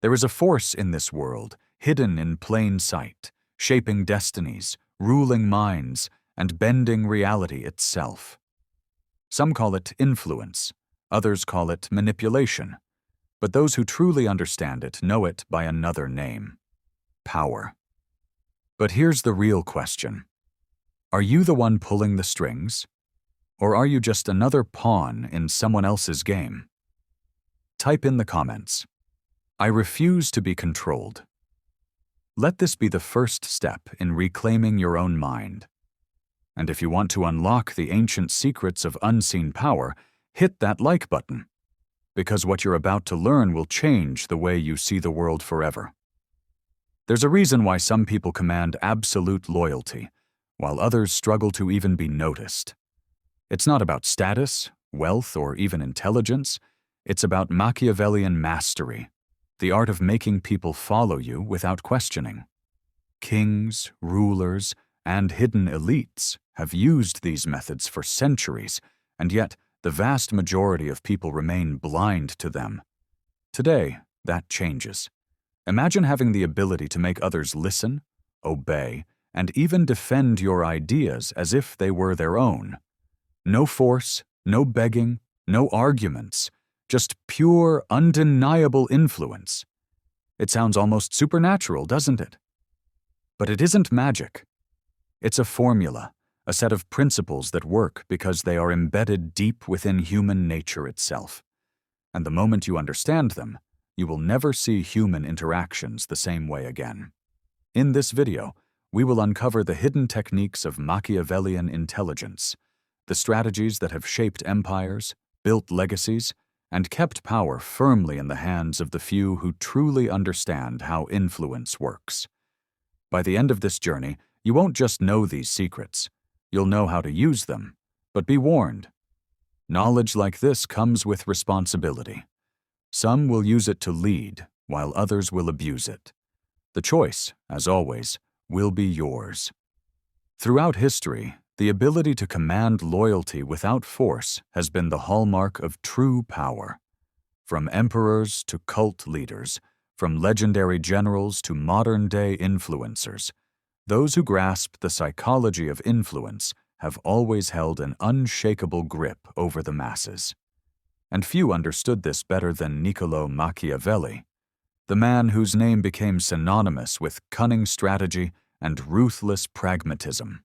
There is a force in this world, hidden in plain sight, shaping destinies, ruling minds, and bending reality itself. Some call it influence, others call it manipulation, but those who truly understand it know it by another name: power. But here's the real question. Are you the one pulling the strings? Or are you just another pawn in someone else's game? Type in the comments, "I refuse to be controlled." Let this be the first step in reclaiming your own mind. And if you want to unlock the ancient secrets of unseen power, hit that like button, because what you're about to learn will change the way you see the world forever. There's a reason why some people command absolute loyalty, while others struggle to even be noticed. It's not about status, wealth, or even intelligence. It's about Machiavellian mastery, the art of making people follow you without questioning. Kings, rulers, and hidden elites have used these methods for centuries, and yet the vast majority of people remain blind to them. Today, that changes. Imagine having the ability to make others listen, obey, and even defend your ideas as if they were their own. No force, no begging, no arguments, just pure, undeniable influence. It sounds almost supernatural, doesn't it? But it isn't magic. It's a formula, a set of principles that work because they are embedded deep within human nature itself. And the moment you understand them, you will never see human interactions the same way again. In this video, we will uncover the hidden techniques of Machiavellian intelligence, the strategies that have shaped empires, built legacies, and kept power firmly in the hands of the few who truly understand how influence works. By the end of this journey, you won't just know these secrets, you'll know how to use them. But be warned, knowledge like this comes with responsibility. Some will use it to lead, while others will abuse it. The choice, as always, will be yours. Throughout history, the ability to command loyalty without force has been the hallmark of true power. From emperors to cult leaders, from legendary generals to modern-day influencers, those who grasp the psychology of influence have always held an unshakable grip over the masses. And few understood this better than Niccolo Machiavelli, the man whose name became synonymous with cunning strategy and ruthless pragmatism.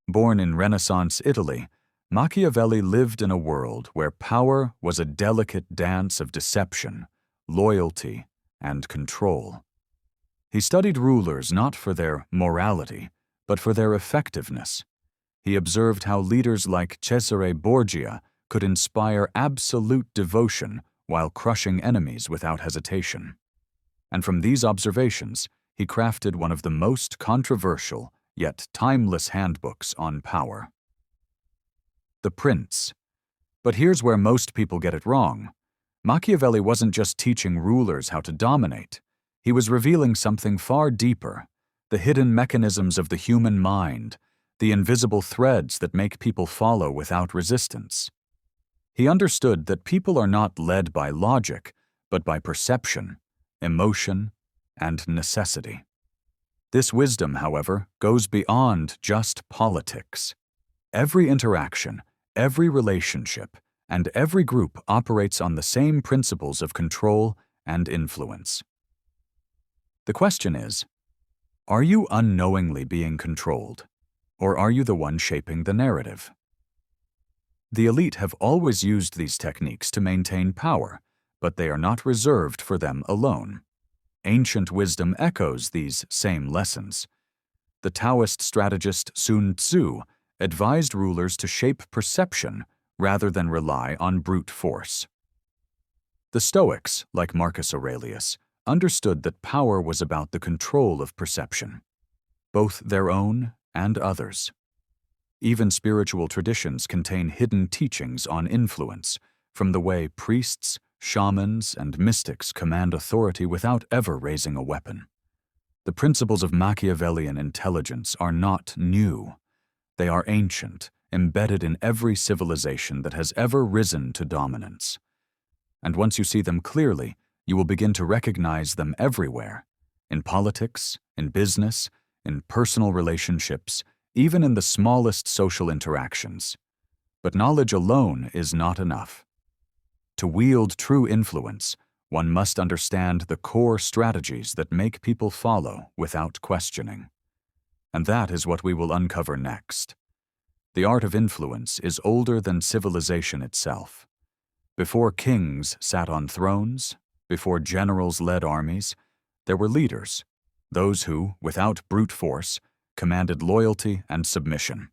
Born in Renaissance Italy, Machiavelli lived in a world where power was a delicate dance of deception, loyalty, and control. He studied rulers not for their morality, but for their effectiveness. He observed how leaders like Cesare Borgia could inspire absolute devotion while crushing enemies without hesitation. And from these observations, he crafted one of the most controversial yet timeless handbooks on power. The Prince. But here's where most people get it wrong. Machiavelli wasn't just teaching rulers how to dominate. He was revealing something far deeper: the hidden mechanisms of the human mind, the invisible threads that make people follow without resistance. He understood that people are not led by logic, but by perception, emotion, and necessity. This wisdom, however, goes beyond just politics. Every interaction, every relationship, and every group operates on the same principles of control and influence. The question is, are you unknowingly being controlled, or are you the one shaping the narrative? The elite have always used these techniques to maintain power, but they are not reserved for them alone. Ancient wisdom echoes these same lessons. The Taoist strategist Sun Tzu advised rulers to shape perception rather than rely on brute force. The Stoics, like Marcus Aurelius, understood that power was about the control of perception, both their own and others. Even spiritual traditions contain hidden teachings on influence, from the way priests, shamans, and mystics command authority without ever raising a weapon. The principles of Machiavellian intelligence are not new. They are ancient, embedded in every civilization that has ever risen to dominance. And once you see them clearly, You will begin to recognize them everywhere, in politics, in business, in personal relationships, even in the smallest social interactions. But knowledge alone is not enough. To wield true influence, one must understand the core strategies that make people follow without questioning. And that is what we will uncover next. The art of influence is older than civilization itself. Before kings sat on thrones, before generals led armies, there were leaders, those who, without brute force, commanded loyalty and submission.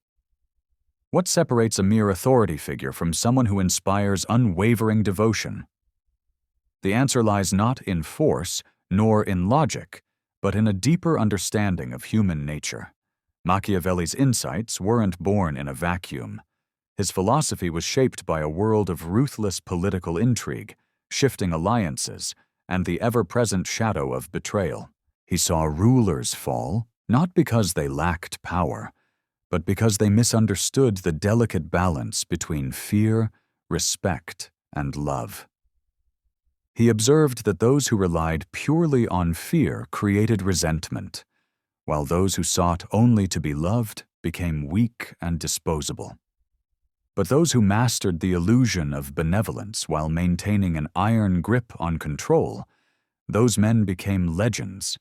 What separates a mere authority figure from someone who inspires unwavering devotion? The answer lies not in force, nor in logic, but in a deeper understanding of human nature. Machiavelli's insights weren't born in a vacuum. His philosophy was shaped by a world of ruthless political intrigue, shifting alliances, and the ever-present shadow of betrayal. He saw rulers fall, not because they lacked power, but because they misunderstood the delicate balance between fear, respect, and love. He observed that those who relied purely on fear created resentment, while those who sought only to be loved became weak and disposable. But those who mastered the illusion of benevolence while maintaining an iron grip on control, those men became legends.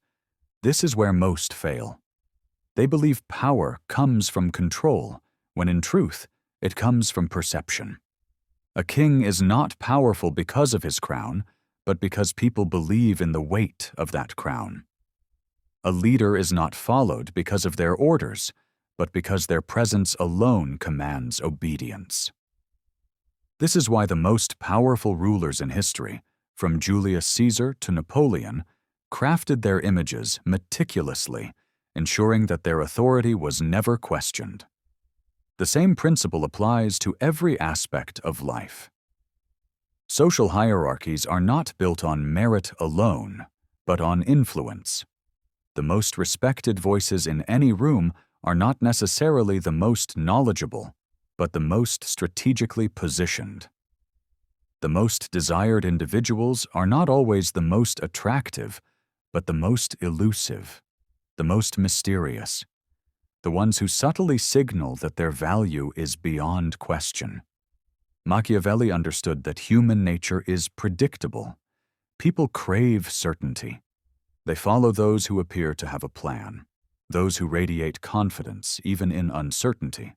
This is where most fail. They believe power comes from control, when in truth, it comes from perception. A king is not powerful because of his crown, but because people believe in the weight of that crown. A leader is not followed because of their orders, but because their presence alone commands obedience. This is why the most powerful rulers in history, from Julius Caesar to Napoleon, crafted their images meticulously, ensuring that their authority was never questioned. The same principle applies to every aspect of life. Social hierarchies are not built on merit alone, but on influence. The most respected voices in any room are not necessarily the most knowledgeable, but the most strategically positioned. The most desired individuals are not always the most attractive, but the most elusive, the most mysterious, the ones who subtly signal that their value is beyond question. Machiavelli understood that human nature is predictable. People crave certainty. They follow those who appear to have a plan, those who radiate confidence even in uncertainty.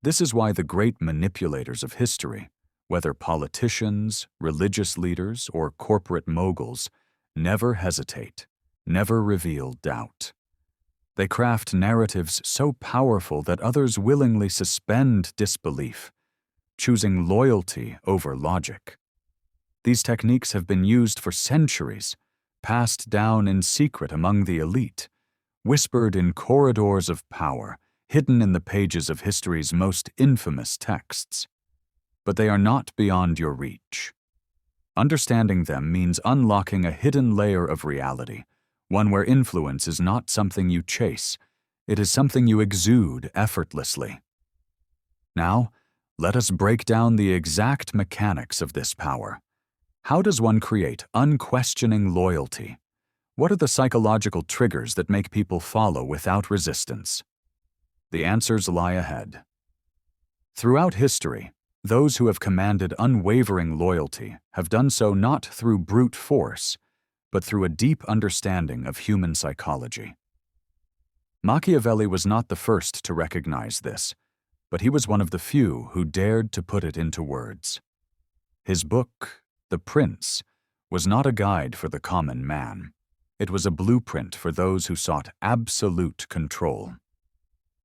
This is why the great manipulators of history, whether politicians, religious leaders, or corporate moguls, never hesitate, never reveal doubt. They craft narratives so powerful that others willingly suspend disbelief, choosing loyalty over logic. These techniques have been used for centuries, passed down in secret among the elite, whispered in corridors of power, hidden in the pages of history's most infamous texts. But they are not beyond your reach. Understanding them means unlocking a hidden layer of reality, one where influence is not something you chase, it is something you exude effortlessly. Now, let us break down the exact mechanics of this power. How does one create unquestioning loyalty? What are the psychological triggers that make people follow without resistance? The answers lie ahead. Throughout history, those who have commanded unwavering loyalty have done so not through brute force, but through a deep understanding of human psychology. Machiavelli was not the first to recognize this, but he was one of the few who dared to put it into words. His book, The Prince, was not a guide for the common man. It was a blueprint for those who sought absolute control.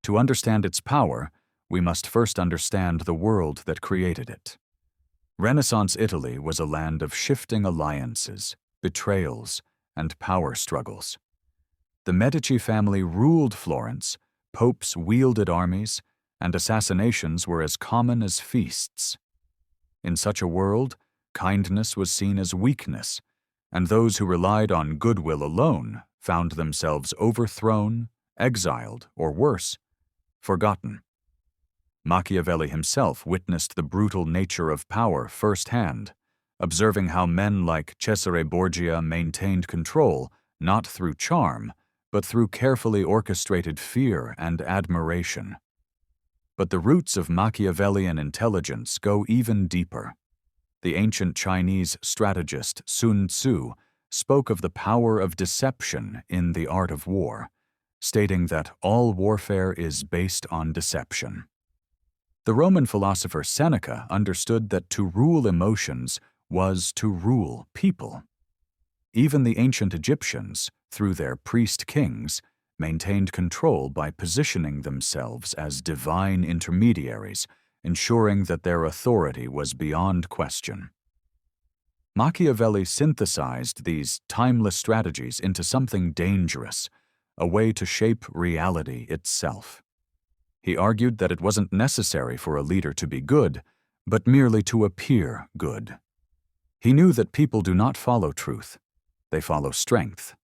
To understand its power, we must first understand the world that created it. Renaissance Italy was a land of shifting alliances, betrayals, and power struggles. The Medici family ruled Florence, popes wielded armies, and assassinations were as common as feasts. In such a world, kindness was seen as weakness, and those who relied on goodwill alone found themselves overthrown, exiled, or worse, forgotten. Machiavelli himself witnessed the brutal nature of power firsthand, observing how men like Cesare Borgia maintained control not through charm, but through carefully orchestrated fear and admiration. But the roots of Machiavellian intelligence go even deeper. The ancient Chinese strategist Sun Tzu spoke of the power of deception in the art of war, stating that all warfare is based on deception. The Roman philosopher Seneca understood that to rule emotions was to rule people. Even the ancient Egyptians, through their priest-kings, maintained control by positioning themselves as divine intermediaries, ensuring that their authority was beyond question. Machiavelli synthesized these timeless strategies into something dangerous, a way to shape reality itself. He argued that it wasn't necessary for a leader to be good, but merely to appear good. He knew that people do not follow truth, they follow strength.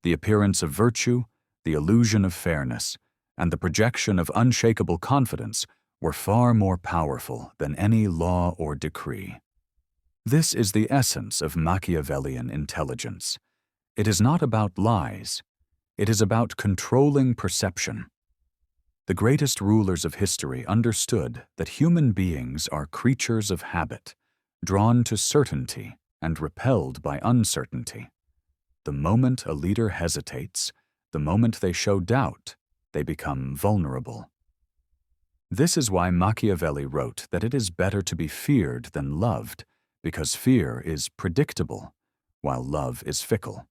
The appearance of virtue, the illusion of fairness, and the projection of unshakable confidence were far more powerful than any law or decree. This is the essence of Machiavellian intelligence. It is not about lies. It is about controlling perception. The greatest rulers of history understood that human beings are creatures of habit, drawn to certainty and repelled by uncertainty. The moment a leader hesitates, the moment they show doubt, they become vulnerable. This is why Machiavelli wrote that it is better to be feared than loved, because fear is predictable, while love is fickle.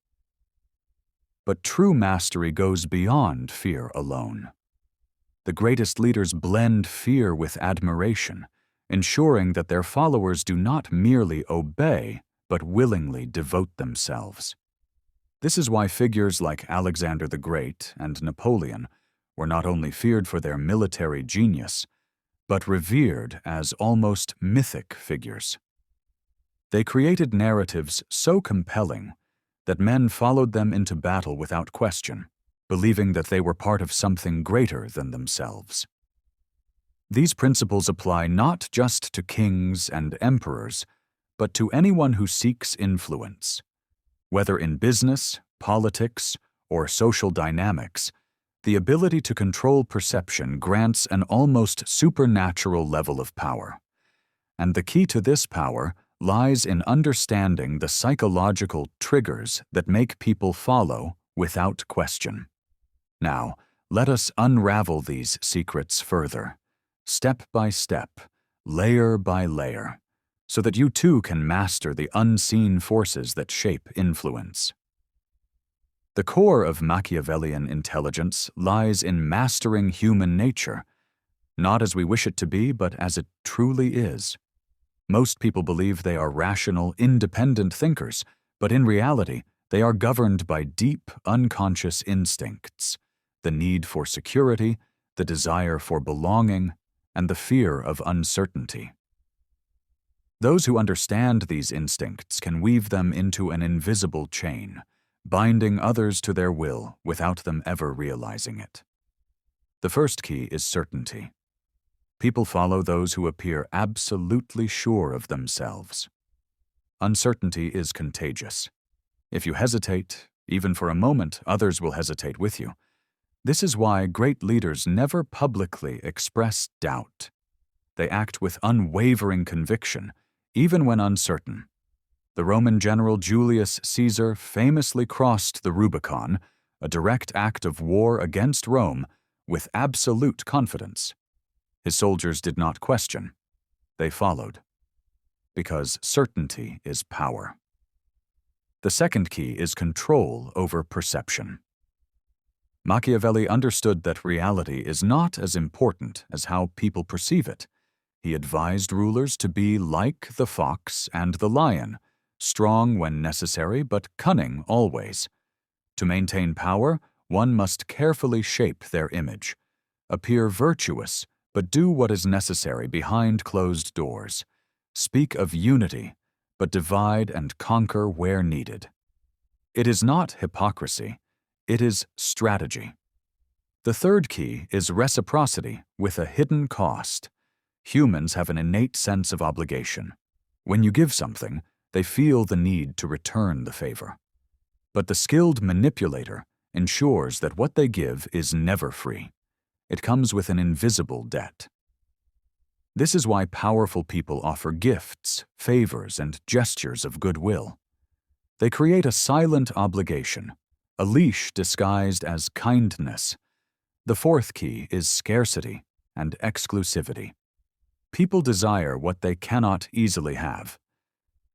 But true mastery goes beyond fear alone. The greatest leaders blend fear with admiration, ensuring that their followers do not merely obey, but willingly devote themselves. This is why figures like Alexander the Great and Napoleon were not only feared for their military genius, but revered as almost mythic figures. They created narratives so compelling that men followed them into battle without question, believing that they were part of something greater than themselves. These principles apply not just to kings and emperors, but to anyone who seeks influence. Whether in business, politics, or social dynamics, the ability to control perception grants an almost supernatural level of power. And the key to this power lies in understanding the psychological triggers that make people follow without question. Now, let us unravel these secrets further, step by step, layer by layer, so that you too can master the unseen forces that shape influence. The core of Machiavellian intelligence lies in mastering human nature, not as we wish it to be, but as it truly is. Most people believe they are rational, independent thinkers, but in reality, they are governed by deep, unconscious instincts, the need for security, the desire for belonging, and the fear of uncertainty. Those who understand these instincts can weave them into an invisible chain, binding others to their will without them ever realizing it. The first key is certainty. People follow those who appear absolutely sure of themselves. Uncertainty is contagious. If you hesitate, even for a moment, others will hesitate with you. This is why great leaders never publicly express doubt. They act with unwavering conviction, even when uncertain. The Roman general Julius Caesar famously crossed the Rubicon, a direct act of war against Rome, with absolute confidence. His soldiers did not question. They followed. Because certainty is power. The second key is control over perception. Machiavelli understood that reality is not as important as how people perceive it. He advised rulers to be like the fox and the lion, strong when necessary but cunning always. To maintain power, one must carefully shape their image, appear virtuous, but do what is necessary behind closed doors, speak of unity, but divide and conquer where needed. It is not hypocrisy, it is strategy. The third key is reciprocity with a hidden cost. Humans have an innate sense of obligation. When you give something, they feel the need to return the favor. But the skilled manipulator ensures that what they give is never free. It comes with an invisible debt. This is why powerful people offer gifts, favors, and gestures of goodwill. They create a silent obligation, a leash disguised as kindness. The fourth key is scarcity and exclusivity. People desire what they cannot easily have.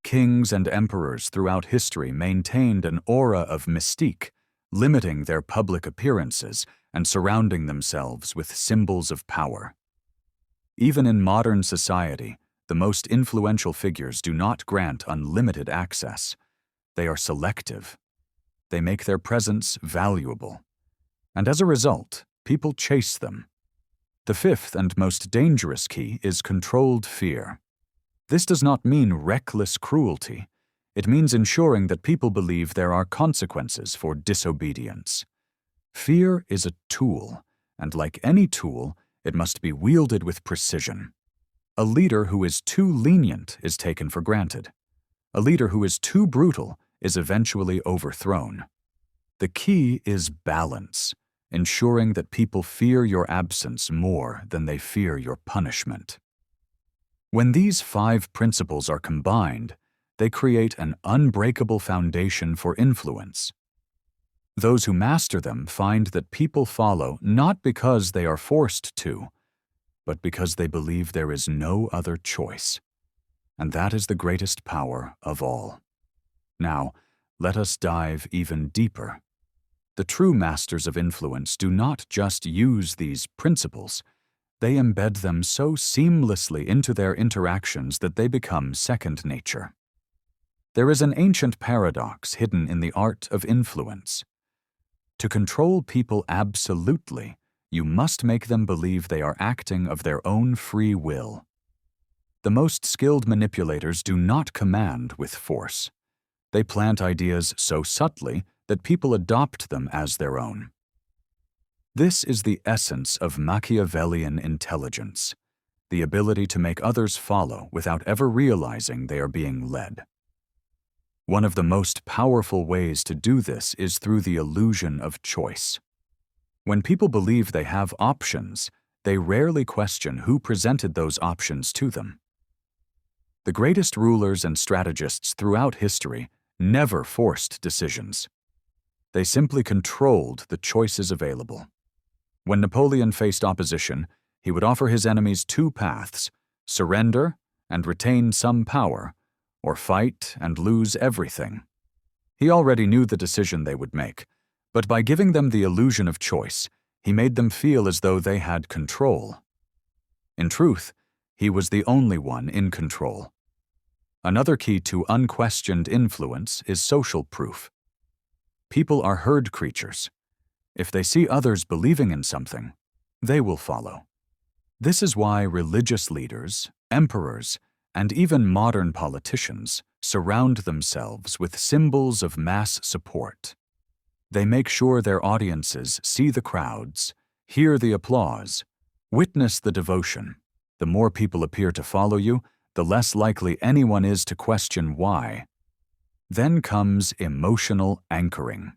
Kings and emperors throughout history maintained an aura of mystique, limiting their public appearances and surrounding themselves with symbols of power. Even in modern society, the most influential figures do not grant unlimited access. They are selective. They make their presence valuable. And as a result, people chase them. The fifth and most dangerous key is controlled fear. This does not mean reckless cruelty. It means ensuring that people believe there are consequences for disobedience. Fear is a tool, and like any tool, it must be wielded with precision. A leader who is too lenient is taken for granted. A leader who is too brutal is eventually overthrown. The key is balance, ensuring that people fear your absence more than they fear your punishment. When these 5 principles are combined, they create an unbreakable foundation for influence. Those who master them find that people follow not because they are forced to, but because they believe there is no other choice. And that is the greatest power of all. Now, let us dive even deeper. The true masters of influence do not just use these principles. They embed them so seamlessly into their interactions that they become second nature. There is an ancient paradox hidden in the art of influence. To control people absolutely, you must make them believe they are acting of their own free will. The most skilled manipulators do not command with force. They plant ideas so subtly that people adopt them as their own. This is the essence of Machiavellian intelligence, the ability to make others follow without ever realizing they are being led. One of the most powerful ways to do this is through the illusion of choice. When people believe they have options, they rarely question who presented those options to them. The greatest rulers and strategists throughout history never forced decisions. They simply controlled the choices available. When Napoleon faced opposition, he would offer his enemies 2 paths: surrender and retain some power, or fight and lose everything. He already knew the decision they would make, but by giving them the illusion of choice, he made them feel as though they had control. In truth, he was the only one in control. Another key to unquestioned influence is social proof. People are herd creatures. If they see others believing in something, they will follow. This is why religious leaders, emperors, and even modern politicians surround themselves with symbols of mass support. They make sure their audiences see the crowds, hear the applause, witness the devotion. The more people appear to follow you, the less likely anyone is to question why. Then comes emotional anchoring.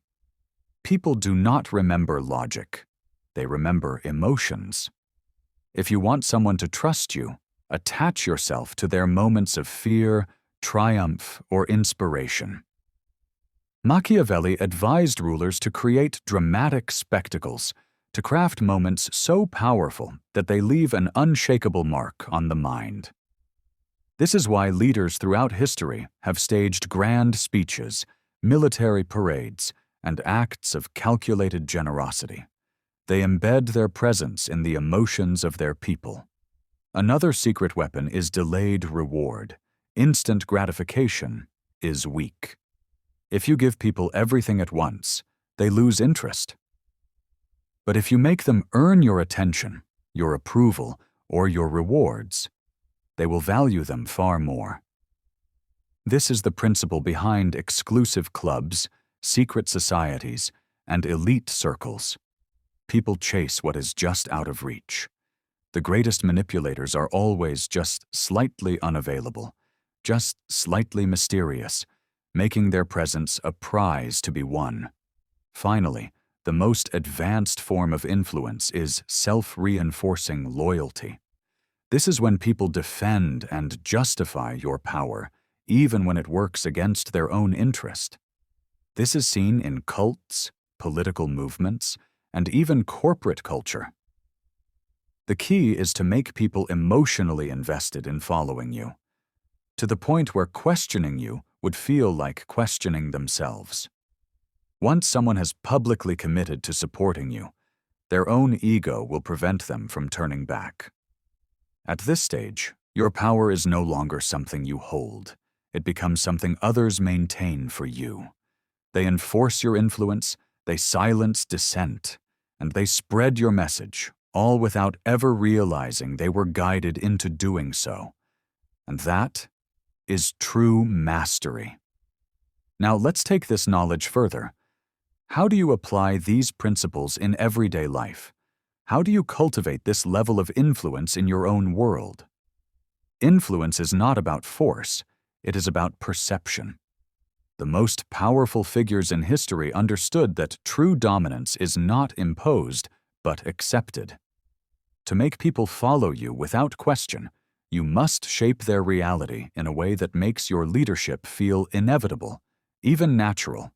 People do not remember logic. They remember emotions. If you want someone to trust you, attach yourself to their moments of fear, triumph, or inspiration. Machiavelli advised rulers to create dramatic spectacles, to craft moments so powerful that they leave an unshakable mark on the mind. This is why leaders throughout history have staged grand speeches, military parades, and acts of calculated generosity. They embed their presence in the emotions of their people. Another secret weapon is delayed reward. Instant gratification is weak. If you give people everything at once, they lose interest. But if you make them earn your attention, your approval, or your rewards, they will value them far more. This is the principle behind exclusive clubs, secret societies, and elite circles. People chase what is just out of reach. The greatest manipulators are always just slightly unavailable. just slightly mysterious, making their presence a prize to be won. Finally, the most advanced form of influence is self-reinforcing loyalty. This is when people defend and justify your power, even when it works against their own interest. This is seen in cults, political movements, and even corporate culture. The key is to make people emotionally invested in following you, to the point where questioning you would feel like questioning themselves. Once someone has publicly committed to supporting you, their own ego will prevent them from turning back. At this stage, your power is no longer something you hold. It becomes something others maintain for you. They enforce your influence, they silence dissent, and they spread your message, all without ever realizing they were guided into doing so. And that is true mastery. Now let's take this knowledge further. How do you apply these principles in everyday life? How do you cultivate this level of influence in your own world? Influence is not about force, it is about perception. The most powerful figures in history understood that true dominance is not imposed, but accepted. To make people follow you without question, you must shape their reality in a way that makes your leadership feel inevitable, even natural.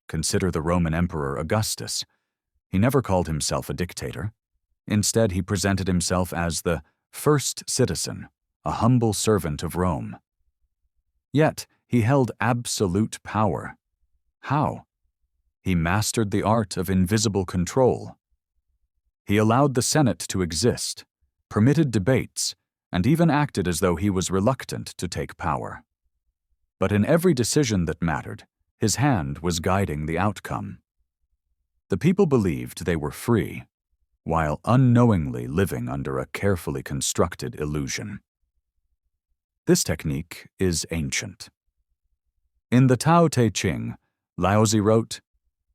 Consider the Roman Emperor Augustus. He never called himself a dictator. Instead, he presented himself as the first citizen, a humble servant of Rome. Yet, he held absolute power. How? He mastered the art of invisible control. He allowed the Senate to exist, permitted debates, and even acted as though he was reluctant to take power. But in every decision that mattered, his hand was guiding the outcome. The people believed they were free, while unknowingly living under a carefully constructed illusion. This technique is ancient. In the Tao Te Ching, Laozi wrote,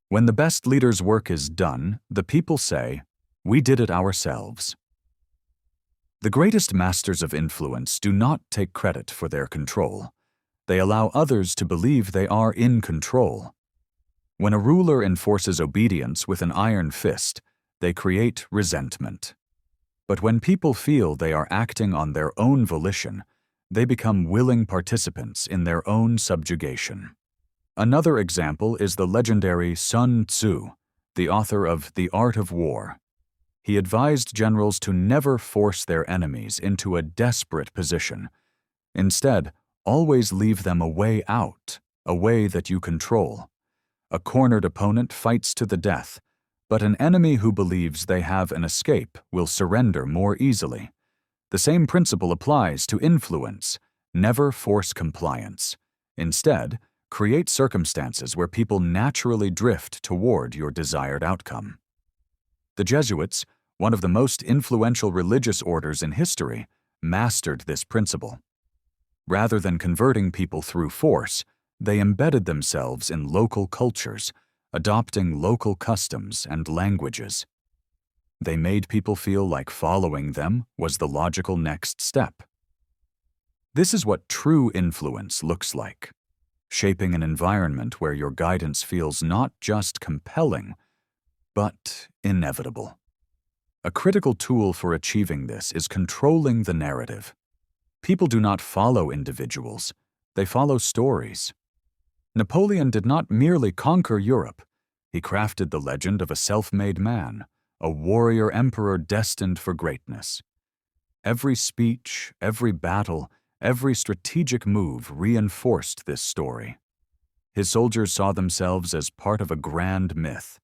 "When the best leader's work is done, the people say, 'We did it ourselves.'" The greatest masters of influence do not take credit for their control. They allow others to believe they are in control. When a ruler enforces obedience with an iron fist, they create resentment. But when people feel they are acting on their own volition, they become willing participants in their own subjugation. Another example is the legendary Sun Tzu, the author of The Art of War. He advised generals to never force their enemies into a desperate position. Instead, always leave them a way out, a way that you control. A cornered opponent fights to the death, but an enemy who believes they have an escape will surrender more easily. The same principle applies to influence. Never force compliance. Instead, create circumstances where people naturally drift toward your desired outcome. The Jesuits, one of the most influential religious orders in history, mastered this principle. Rather than converting people through force, they embedded themselves in local cultures, adopting local customs and languages. They made people feel like following them was the logical next step. This is what true influence looks like, shaping an environment where your guidance feels not just compelling, but inevitable. A critical tool for achieving this is controlling the narrative. People do not follow individuals, they follow stories. Napoleon did not merely conquer Europe, he crafted the legend of a self-made man, a warrior emperor destined for greatness. Every speech, every battle, every strategic move reinforced this story. His soldiers saw themselves as part of a grand myth,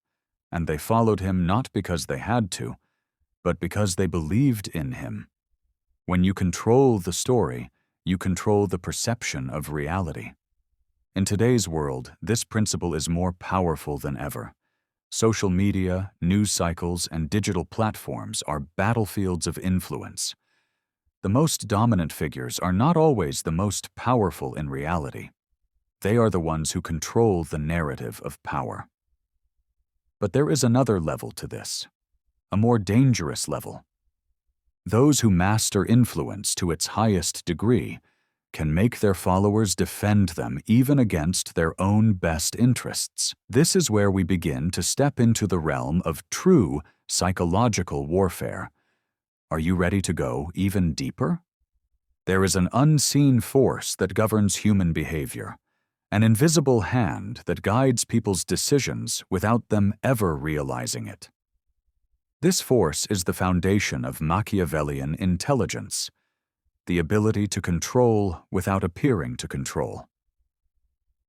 and they followed him not because they had to, but because they believed in him. When you control the story, you control the perception of reality. In today's world, this principle is more powerful than ever. Social media, news cycles, and digital platforms are battlefields of influence. The most dominant figures are not always the most powerful in reality. They are the ones who control the narrative of power. But there is another level to this, a more dangerous level. Those who master influence to its highest degree can make their followers defend them even against their own best interests. This is where we begin to step into the realm of true psychological warfare. Are you ready to go even deeper? There is an unseen force that governs human behavior, an invisible hand that guides people's decisions without them ever realizing it. This force is the foundation of Machiavellian intelligence, the ability to control without appearing to control.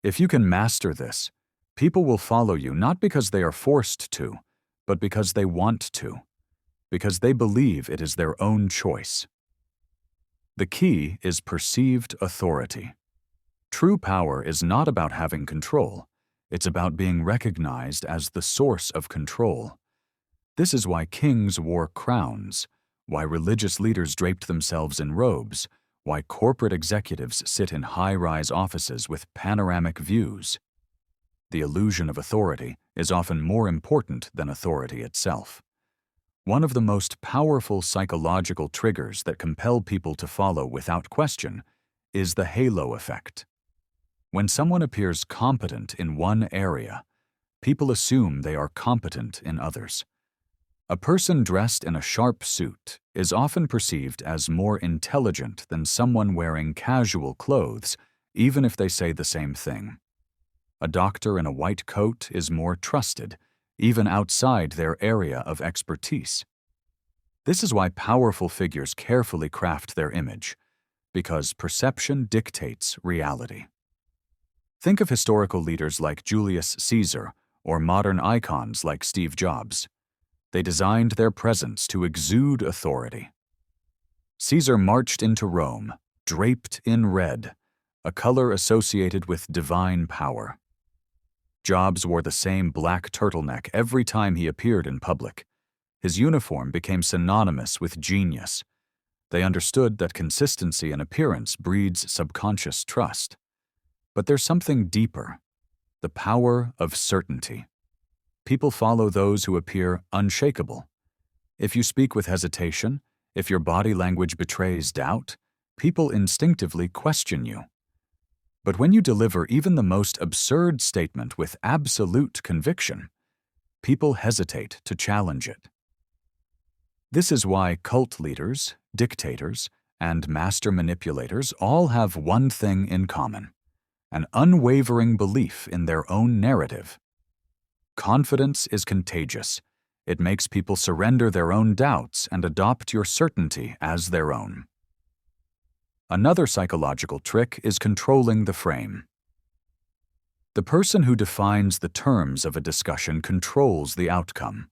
If you can master this, people will follow you not because they are forced to, but because they want to, because they believe it is their own choice. The key is perceived authority. True power is not about having control. It's about being recognized as the source of control. This is why kings wore crowns, why religious leaders draped themselves in robes, why corporate executives sit in high-rise offices with panoramic views. The illusion of authority is often more important than authority itself. One of the most powerful psychological triggers that compel people to follow without question is the halo effect. When someone appears competent in one area, people assume they are competent in others. A person dressed in a sharp suit is often perceived as more intelligent than someone wearing casual clothes, even if they say the same thing. A doctor in a white coat is more trusted, even outside their area of expertise. This is why powerful figures carefully craft their image, because perception dictates reality. Think of historical leaders like Julius Caesar or modern icons like Steve Jobs. They designed their presence to exude authority. Caesar marched into Rome, draped in red, a color associated with divine power. Jobs wore the same black turtleneck every time he appeared in public. His uniform became synonymous with genius. They understood that consistency in appearance breeds subconscious trust. But there's something deeper, the power of certainty. People follow those who appear unshakable. If you speak with hesitation, if your body language betrays doubt, people instinctively question you. But when you deliver even the most absurd statement with absolute conviction, people hesitate to challenge it. This is why cult leaders, dictators, and master manipulators all have one thing in common: an unwavering belief in their own narrative. Confidence is contagious. It makes people surrender their own doubts and adopt your certainty as their own. Another psychological trick is controlling the frame. The person who defines the terms of a discussion controls the outcome.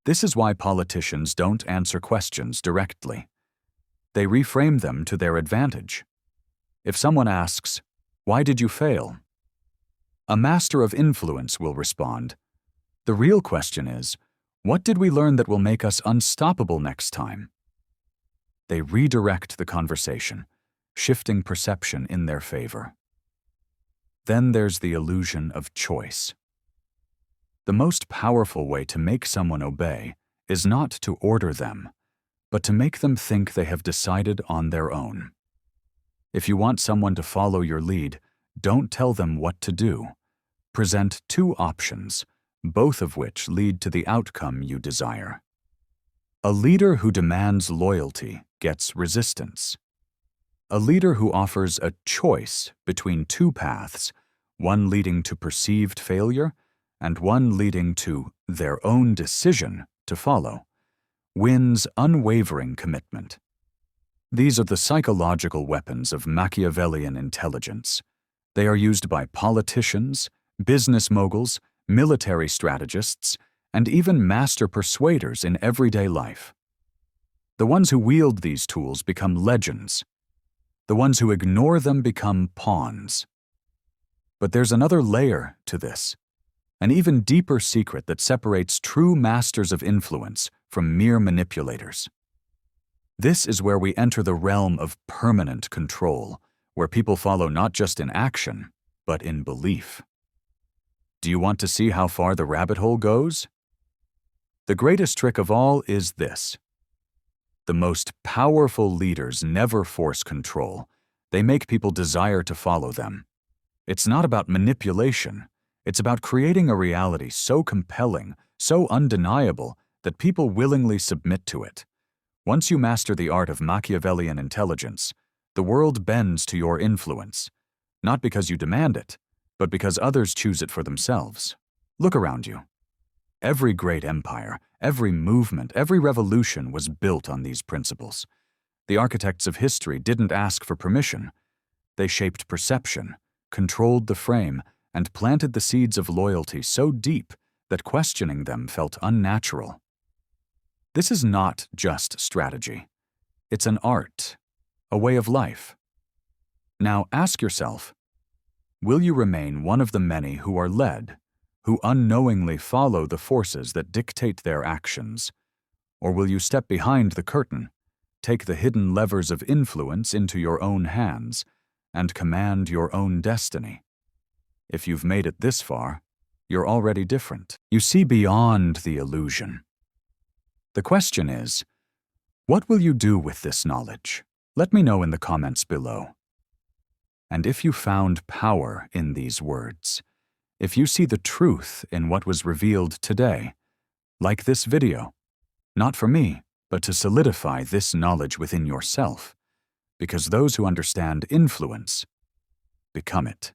This is why politicians don't answer questions directly. They reframe them to their advantage. If someone asks, "Why did you fail?" a master of influence will respond, "The real question is, what did we learn that will make us unstoppable next time?" They redirect the conversation, shifting perception in their favor. Then there's the illusion of choice. The most powerful way to make someone obey is not to order them, but to make them think they have decided on their own. If you want someone to follow your lead, don't tell them what to do. Present two options, both of which lead to the outcome you desire. A leader who demands loyalty gets resistance. A leader who offers a choice between two paths, one leading to perceived failure and one leading to their own decision to follow, wins unwavering commitment. These are the psychological weapons of Machiavellian intelligence. They are used by politicians, business moguls, military strategists, and even master persuaders in everyday life. The ones who wield these tools become legends. The ones who ignore them become pawns. But there's another layer to this, an even deeper secret that separates true masters of influence from mere manipulators. This is where we enter the realm of permanent control, where people follow not just in action, but in belief. Do you want to see how far the rabbit hole goes? The greatest trick of all is this. The most powerful leaders never force control. They make people desire to follow them. It's not about manipulation. It's about creating a reality so compelling, so undeniable, that people willingly submit to it. Once you master the art of Machiavellian intelligence, the world bends to your influence, not because you demand it, but because others choose it for themselves. Look around you. Every great empire, every movement, every revolution was built on these principles. The architects of history didn't ask for permission. They shaped perception, controlled the frame, and planted the seeds of loyalty so deep that questioning them felt unnatural. This is not just strategy. It's an art, a way of life. Now ask yourself, will you remain one of the many who are led, who unknowingly follow the forces that dictate their actions? Or will you step behind the curtain, take the hidden levers of influence into your own hands, and command your own destiny? If you've made it this far, you're already different. You see beyond the illusion. The question is, what will you do with this knowledge? Let me know in the comments below. And if you found power in these words, if you see the truth in what was revealed today, like this video, not for me, but to solidify this knowledge within yourself, because those who understand influence become it.